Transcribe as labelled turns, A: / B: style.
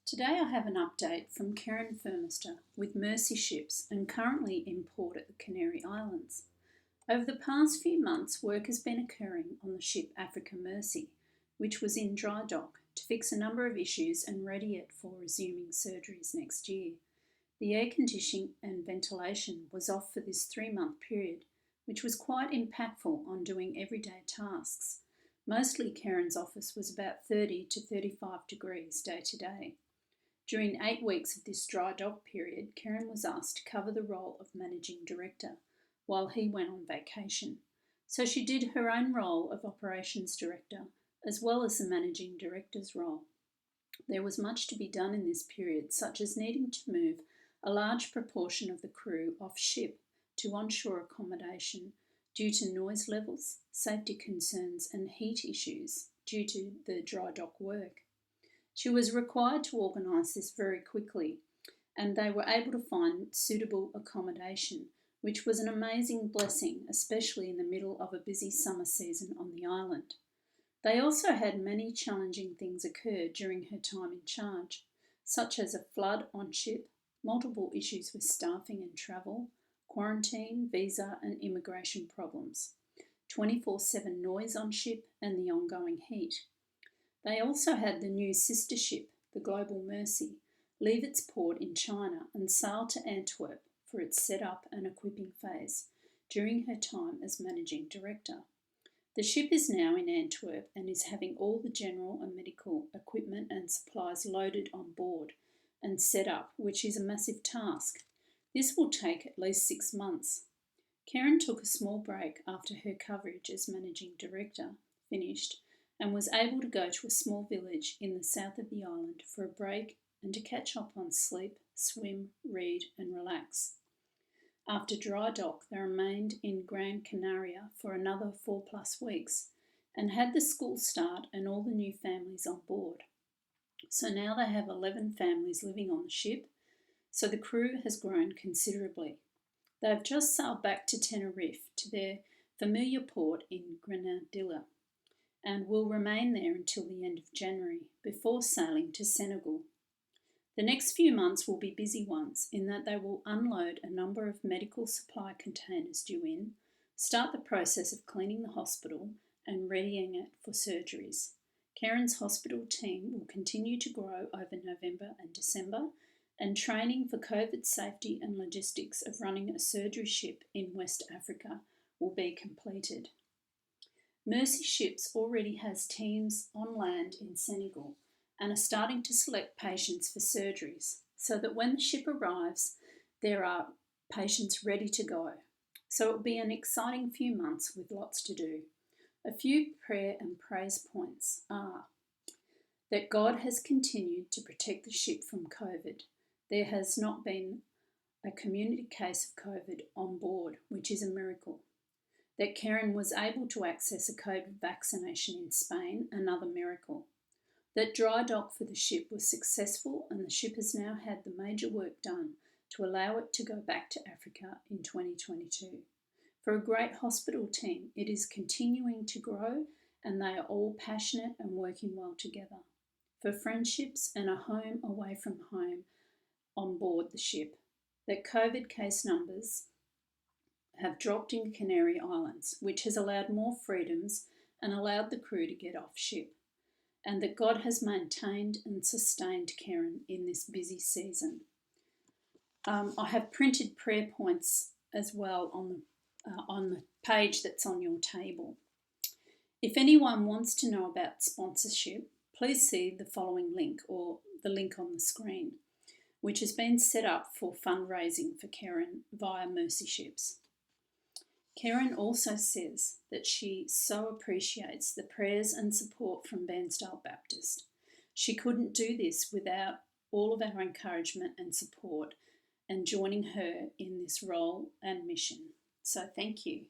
A: Today I have an update from Keren with Mercy ships and currently in port at the Canary Islands. Over the past few months, work has been occurring on the ship Africa Mercy, which was in dry dock, to fix a number of issues and ready it for resuming surgeries next year. The air conditioning and ventilation was off for this 3-month period, which was quite impactful on doing everyday tasks. Mostly Keren's office was about 30 to 35 degrees day to day. During 8 weeks of this dry dock period, Keren was asked to cover the role of managing director while he went on vacation. So she did her own role of operations director as well as the managing director's role. There was much to be done in this period, such as needing to move a large proportion of the crew off ship to onshore accommodation due to noise levels, safety concerns and heat issues due to the dry dock work. She was required to organise this very quickly, and they were able to find suitable accommodation, which was an amazing blessing, especially in the middle of a busy summer season on the island. They also had many challenging things occur during her time in charge, such as a flood on ship, multiple issues with staffing and travel, quarantine, visa and immigration problems, 24/7 noise on ship and the ongoing heat. They also had the new sister ship, the Global Mercy, leave its port in China and sail to Antwerp for its set-up and equipping phase during her time as managing director. The ship is now in Antwerp and is having all the general and medical equipment and supplies loaded on board and set up, which is a massive task. This will take at least 6 months. Keren took a small break after her coverage as managing director finished and was able to go to a small village in the south of the island for a break and to catch up on sleep, swim, read and relax. After dry dock, they remained in Gran Canaria for another 4+ weeks and had the school start and all the new families on board. So now they have 11 families living on the ship, so the crew has grown considerably. They've just sailed back to Tenerife, to their familiar port in Grenadilla, and will remain there until the end of January before sailing to Senegal. The next few months will be busy ones in that they will unload a number of medical supply containers due in, start the process of cleaning the hospital and readying it for surgeries. Keren's hospital team will continue to grow over November and December, and training for COVID safety and logistics of running a surgery ship in West Africa will be completed. Mercy Ships already has teams on land in Senegal and are starting to select patients for surgeries so that when the ship arrives, there are patients ready to go. So it will be an exciting few months with lots to do. A few prayer and praise points are that God has continued to protect the ship from COVID. There has not been a community case of COVID on board, which is a miracle. That Keren was able to access a COVID vaccination in Spain, another miracle. That dry dock for the ship was successful and the ship has now had the major work done to allow it to go back to Africa in 2022. For a great hospital team, it is continuing to grow and they are all passionate and working well together. For friendships and a home away from home on board the ship. That COVID case numbers have dropped in Canary Islands, which has allowed more freedoms and allowed the crew to get off ship, and that God has maintained and sustained Keren in this busy season. I have printed prayer points as well on the page that's on your table. If anyone wants to know about sponsorship, please see the following link or the link on the screen, which has been set up for fundraising for Keren via Mercy Ships. Keren also says that she so appreciates the prayers and support from Bairnsdale Baptist. She couldn't do this without all of our encouragement and support and joining her in this role and mission. So thank you.